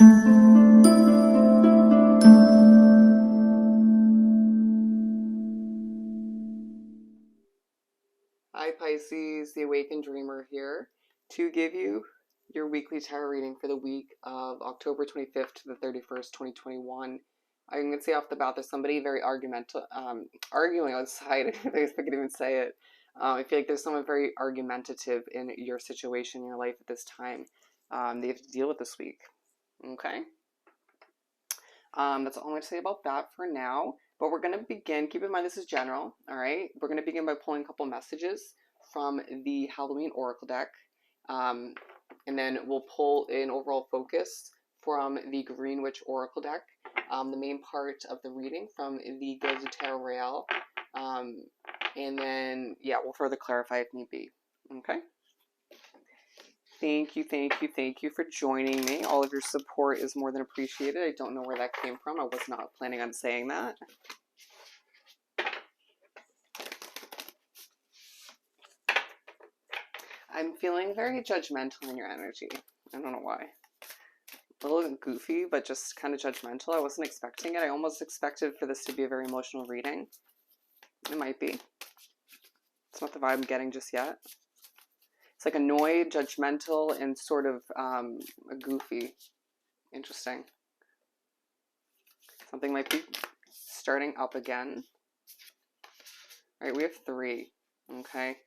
Hi Pisces, the Awakened Dreamer here to give you your weekly tarot reading for the week of October 25th to the 31st, 2021. I'm going to say off the bat, there's somebody very arguing outside, if I could even say it. I feel like there's someone very argumentative in your situation, in your life at this time. That you have to deal with this week. Okay? That's all I'm going to say about that for now. But we're going to begin. Keep in mind this is general, all right? We're going to begin by pulling a couple messages from the Halloween Oracle deck. And then we'll pull an overall focus from the Green Witch Oracle deck. The main part of the reading from the Gills of Tarot Royale. And then, yeah, we'll further clarify if need be. Okay? Thank you for joining me. All of your support is more than appreciated. I don't know where that came from. I was not planning on saying that. I'm feeling very judgmental in your energy. I don't know why. A little goofy, but just kind of judgmental. I wasn't expecting it. I almost expected for this to be a very emotional reading. It might be. It's not the vibe I'm getting just yet. It's like annoyed, judgmental, and sort of goofy. Interesting. Something might be starting up again. All right, we have 3. Okay,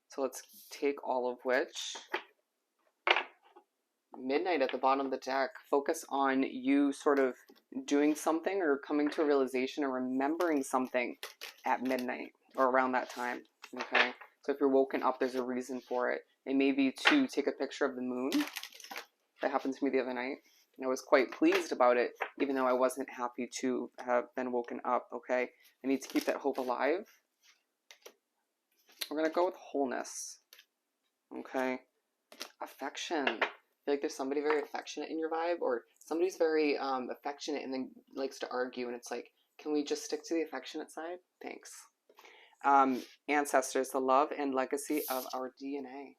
so let's take all of which. Midnight at the bottom of the deck. Focus on you sort of doing something or coming to a realization or remembering something at midnight or around that time. Okay, so if you're woken up, there's a reason for it. It may be to take a picture of the moon. That happened to me the other night. And I was quite pleased about it, even though I wasn't happy to have been woken up, okay? I need to keep that hope alive. We're going to go with wholeness, okay? Affection. I feel like there's somebody very affectionate in your vibe, or somebody's very affectionate and then likes to argue, and it's like, can we just stick to the affectionate side? Thanks. Ancestors, the love and legacy of our DNA.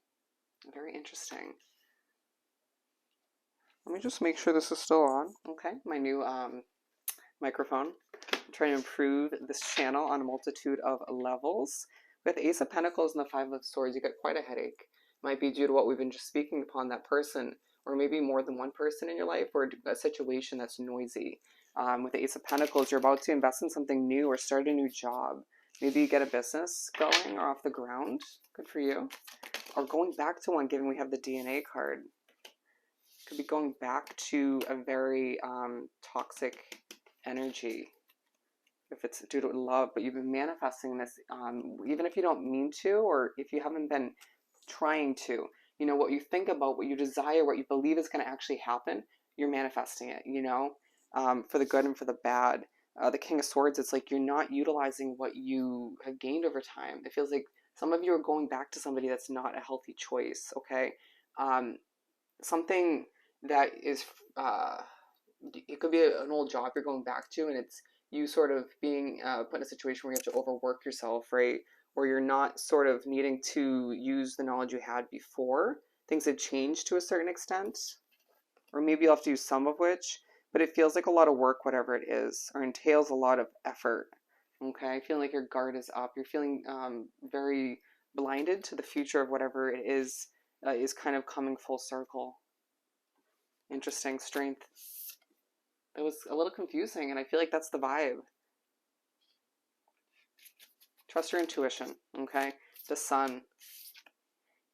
Very interesting. Let me just make sure this is still on. Okay, my new microphone. I'm trying to improve this channel on a multitude of levels. With Ace of Pentacles and the Five of Swords, you get quite a headache. Might be due to what we've been just speaking upon, that person, or maybe more than one person in your life, or a situation that's noisy. With the Ace of Pentacles, you're about to invest in something new or start a new job. Maybe you get a business going or off the ground. Good for you. Or going back to one, given we have the DNA card. Could be going back to a very toxic energy if it's due to love, but you've been manifesting this even if you don't mean to, or if you haven't been trying to. You know, what you think about, what you desire, what you believe is going to actually happen, you're manifesting it, you know, for the good and for the bad. The King of Swords, it's like you're not utilizing what you have gained over time. It feels like some of you are going back to somebody that's not a healthy choice, okay? Something that is, it could be an old job you're going back to, and it's you sort of being put in a situation where you have to overwork yourself, right? Or you're not sort of needing to use the knowledge you had before. Things have changed to a certain extent, or maybe you'll have to use some of which, but it feels like a lot of work, whatever it is, or entails a lot of effort, okay? Feeling like your guard is up. You're feeling very blinded to the future of whatever it is kind of coming full circle. Interesting. Strength. It was a little confusing, and I feel like that's the vibe. Trust your intuition, okay? The Sun.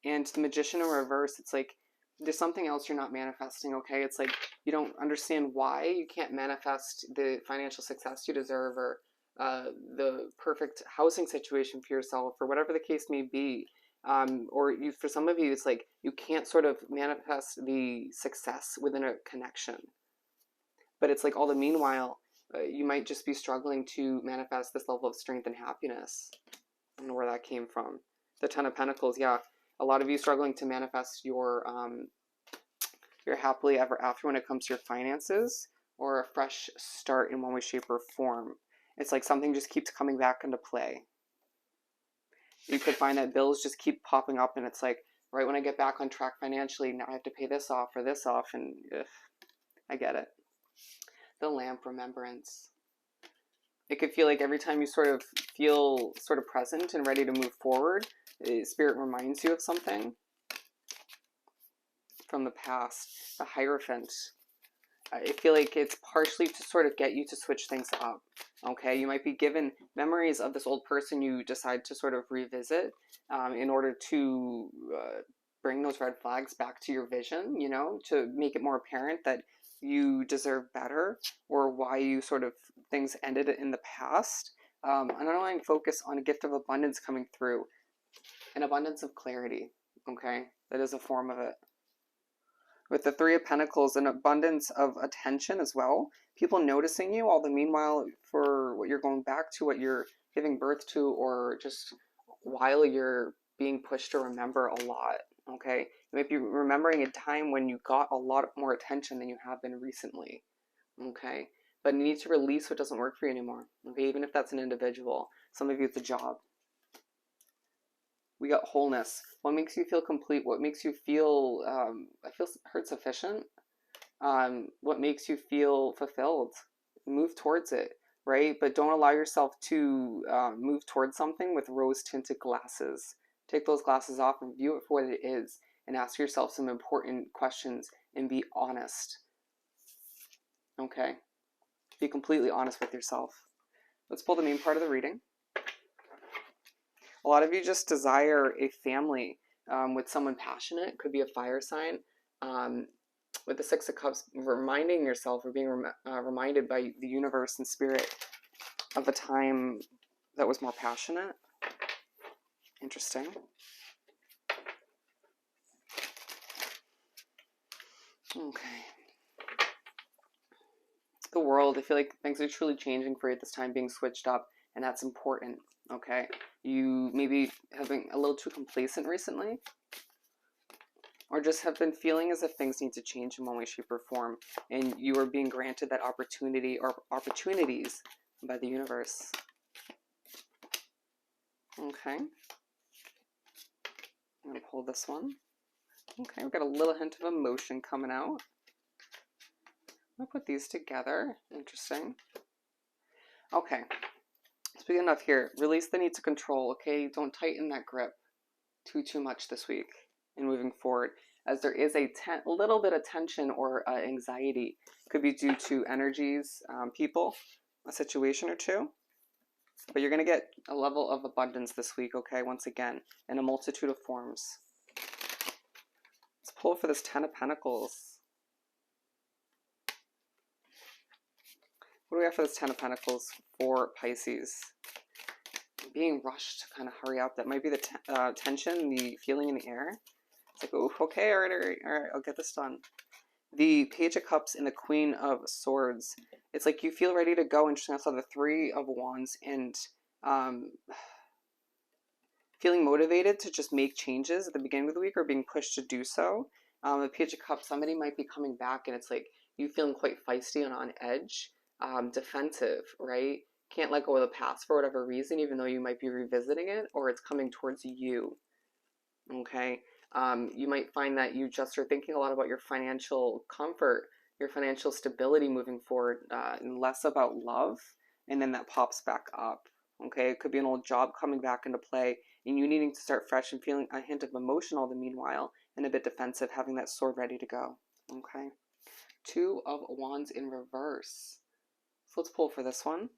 And the Magician in reverse, it's like there's something else you're not manifesting, okay? It's like you don't understand why you can't manifest the financial success you deserve, or the perfect housing situation for yourself, or whatever the case may be. Or you, for some of you, it's like you can't sort of manifest the success within a connection. But it's like all the meanwhile, you might just be struggling to manifest this level of strength and happiness. I don't know where that came from. The Ten of Pentacles, yeah. A lot of you struggling to manifest your happily ever after when it comes to your finances, or a fresh start in one way, shape, or form. It's like something just keeps coming back into play. You could find that bills just keep popping up, and it's like, right when I get back on track financially, now I have to pay this off or this off, and I get it. The lamp, remembrance. It could feel like every time you sort of feel sort of present and ready to move forward, Spirit reminds you of something from the past. The Hierophant. I feel like it's partially to sort of get you to switch things up. Okay, you might be given memories of this old person you decide to sort of revisit in order to bring those red flags back to your vision, you know, to make it more apparent that you deserve better, or why you sort of things ended in the past. An underlying focus on a gift of abundance coming through, an abundance of clarity. Okay, that is a form of it. With the Three of Pentacles, an abundance of attention as well. People noticing you, all the meanwhile for what you're going back to, what you're giving birth to, or just while you're being pushed to remember a lot. Okay, you might be remembering a time when you got a lot more attention than you have been recently. Okay, but you need to release what doesn't work for you anymore. Okay, even if that's an individual. Some of you it's a job. We got wholeness. What makes you feel complete? What makes you feel, I feel heard sufficient? What makes you feel fulfilled? Move towards it, right? But don't allow yourself to move towards something with rose-tinted glasses. Take those glasses off and view it for what it is, and ask yourself some important questions and be honest. Okay? Be completely honest with yourself. Let's pull the main part of the reading. A lot of you just desire a family with someone passionate. Could be a fire sign. With the Six of Cups, reminding yourself or being reminded by the universe and spirit of a time that was more passionate. Interesting. Okay. The world, I feel like things are truly changing for you at this time, being switched up, and that's important. Okay, you maybe have been a little too complacent recently, or just have been feeling as if things need to change in one way, shape, or form, and you are being granted that opportunity or opportunities by the universe. Okay, I'm going to pull this one. Okay, we've got a little hint of emotion coming out. I'll put these together. Interesting. Okay. Speaking enough here, release the need to control, okay? Don't tighten that grip too much this week and moving forward, as there is a little bit of tension or anxiety. Could be due to energies, people, a situation or two. But you're going to get a level of abundance this week, okay? Once again, in a multitude of forms. Let's pull for this Ten of Pentacles. What do we have for this Ten of Pentacles for Pisces? Being rushed to kind of hurry up. That might be the tension, the feeling in the air. It's like, oh, okay, all right, I'll get this done. The Page of Cups and the Queen of Swords. It's like you feel ready to go. Interesting. I saw the Three of Wands and feeling motivated to just make changes at the beginning of the week or being pushed to do so. The Page of Cups, somebody might be coming back and it's like you feeling quite feisty and on edge, defensive, right? Can't let go of the past for whatever reason, even though you might be revisiting it, or it's coming towards you. Okay, you might find that you just are thinking a lot about your financial comfort, your financial stability moving forward, and less about love, and then that pops back up. Okay, it could be an old job coming back into play, and you needing to start fresh and feeling a hint of emotion all the meanwhile, and a bit defensive, having that sword ready to go. Okay, Two of Wands in reverse. So let's pull for this one.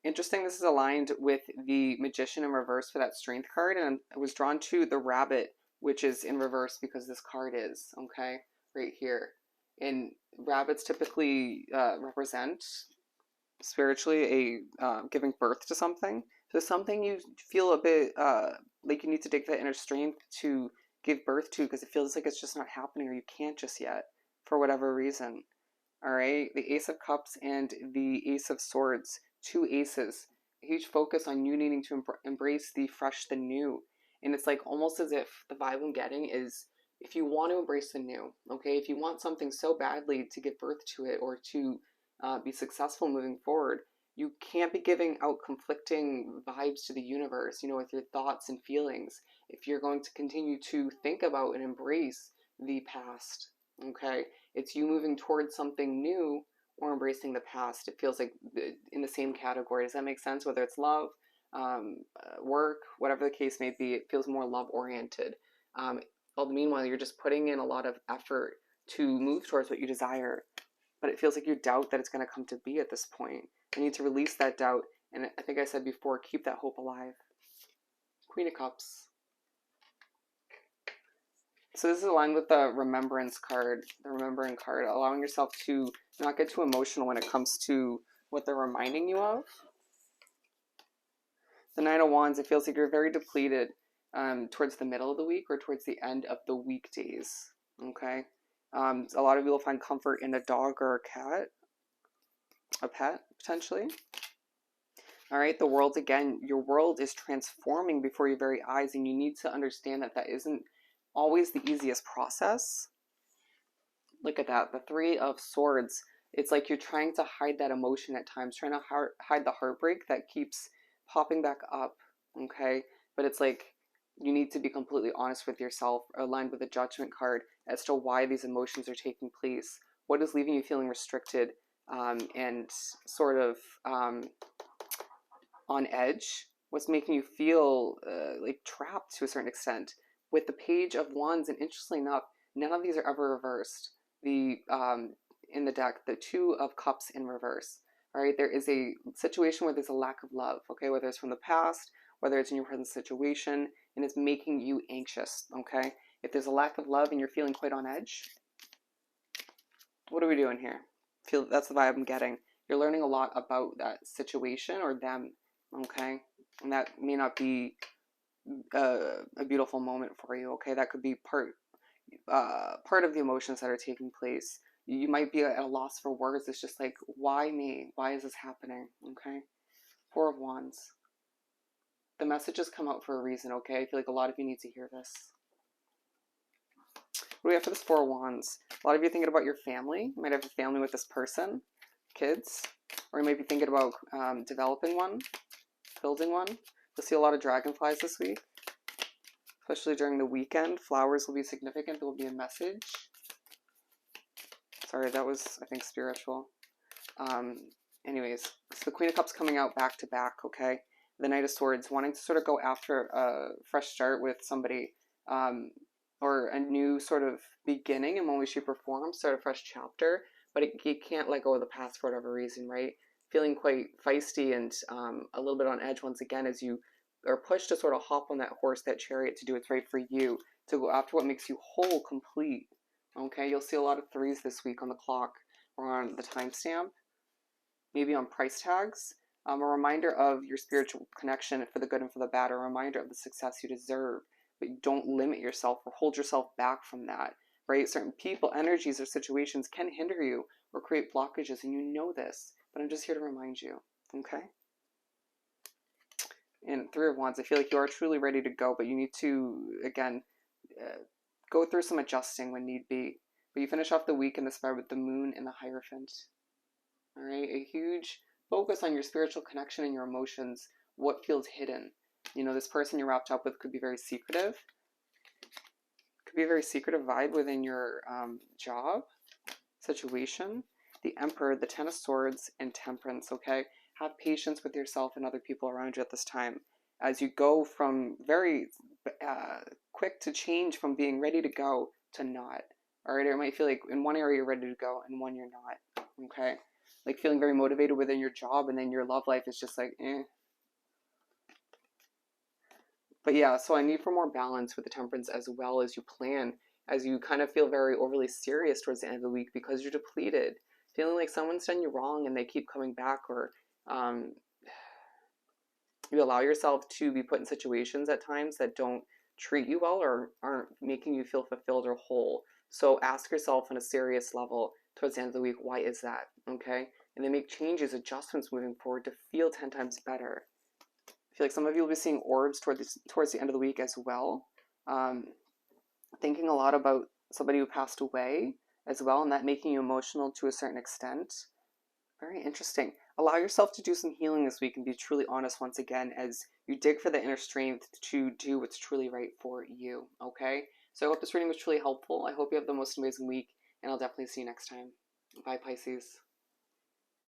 Interesting, this is aligned with the Magician in reverse for that Strength card, and I was drawn to the Rabbit, which is in reverse because this card is, okay, right here. And rabbits typically represent spiritually a giving birth to something. So something you feel a bit like you need to take that inner strength to give birth to because it feels like it's just not happening or you can't just yet for whatever reason. All right, the Ace of Cups and the Ace of Swords. Two aces, a huge focus on you needing to embrace the fresh, the new. And it's like almost as if the vibe I'm getting is if you want to embrace the new, okay, if you want something so badly to give birth to it or to be successful moving forward, you can't be giving out conflicting vibes to the universe, you know, with your thoughts and feelings. if you're going to continue to think about and embrace the past. Okay, it's you moving towards something new or embracing the past. It feels like in the same category. Does that make sense? Whether it's love, work, whatever the case may be, it feels more love oriented. All the meanwhile, you're just putting in a lot of effort to move towards what you desire, but it feels like you doubt that it's going to come to be at this point. You need to release that doubt, and I think I said before, keep that hope alive. Queen of Cups. So this is aligned with the remembrance card, the remembering card, allowing yourself to not get too emotional when it comes to what they're reminding you of. The Nine of Wands, it feels like you're very depleted towards the middle of the week or towards the end of the weekdays, okay? A lot of you will find comfort in a dog or a cat, a pet, potentially. All right, the world, again, your world is transforming before your very eyes, and you need to understand that that isn't always the easiest process. Look at that, the Three of Swords. It's like you're trying to hide that emotion at times, trying to hide the heartbreak that keeps popping back up, okay? But it's like you need to be completely honest with yourself, aligned with the Judgment card, as to why these emotions are taking place. What is leaving you feeling restricted and sort of on edge? What's making you feel like trapped to a certain extent? With the Page of Wands, and interestingly enough, none of these are ever reversed. The in the deck, the Two of Cups in reverse. All right, there is a situation where there's a lack of love, okay, whether it's from the past, whether it's in your present situation, and it's making you anxious, okay? If there's a lack of love and you're feeling quite on edge, what are we doing here? That's the vibe I'm getting. You're learning a lot about that situation or them, okay? And that may not be a beautiful moment for you, okay? That could be part of the emotions that are taking place. You might be at a loss for words. It's just like, why me? Why is this happening? Okay? Four of Wands. The messages come out for a reason, okay? I feel like a lot of you need to hear this. What do we have for this Four of Wands? A lot of you are thinking about your family. You might have a family with this person, kids, or you might be thinking about developing one, building one. You'll see a lot of dragonflies this week, especially during the weekend. Flowers will be significant. There will be a message. Sorry, that was, I think, spiritual. Anyways, so the Queen of Cups coming out back to back, okay? The Knight of Swords, wanting to sort of go after a fresh start with somebody, or a new sort of beginning in one way, shape, or form, start a fresh chapter, but you can't let go of the past for whatever reason, right? Feeling quite feisty and a little bit on edge once again as you are pushed to sort of hop on that horse, that chariot, to do what's right for you, to go after what makes you whole, complete. Okay, you'll see a lot of threes this week on the clock or on the timestamp, maybe on price tags. A reminder of your spiritual connection for the good and for the bad, a reminder of the success you deserve, but you don't limit yourself or hold yourself back from that, right? Certain people, energies, or situations can hinder you or create blockages, and you know this, but I'm just here to remind you, okay? And Three of Wands, I feel like you are truly ready to go, but you need to, again, go through some adjusting when need be. But you finish off the week in this fire with the Moon and the Hierophant. All right, a huge focus on your spiritual connection and your emotions, what feels hidden. You know, this person you're wrapped up with could be very secretive. Could be a very secretive vibe within your job, situation. The Emperor, the Ten of Swords, and Temperance, okay? Have patience with yourself and other people around you at this time. As you go from very quick to change from being ready to go to not. All right, it might feel like in one area you're ready to go and one you're not, okay? Like feeling very motivated within your job and then your love life is just like, eh. But yeah, so I need for more balance with the Temperance as well as you plan, as you kind of feel very overly serious towards the end of the week because you're depleted, feeling like someone's done you wrong and they keep coming back, or you allow yourself to be put in situations at times that don't treat you well or aren't making you feel fulfilled or whole. So ask yourself on a serious level towards the end of the week, why is that? Okay? And then make changes, adjustments moving forward to feel 10 times better. I feel like some of you will be seeing orbs towards the end of the week as well. Thinking a lot about somebody who passed away as well, and that making you emotional to a certain extent. Very interesting. Allow yourself to do some healing this week and be truly honest once again as You dig for the inner strength to do what's truly right for you. Okay? So I hope this reading was truly helpful. I hope you have the most amazing week, and I'll definitely see you next time. Bye, Pisces.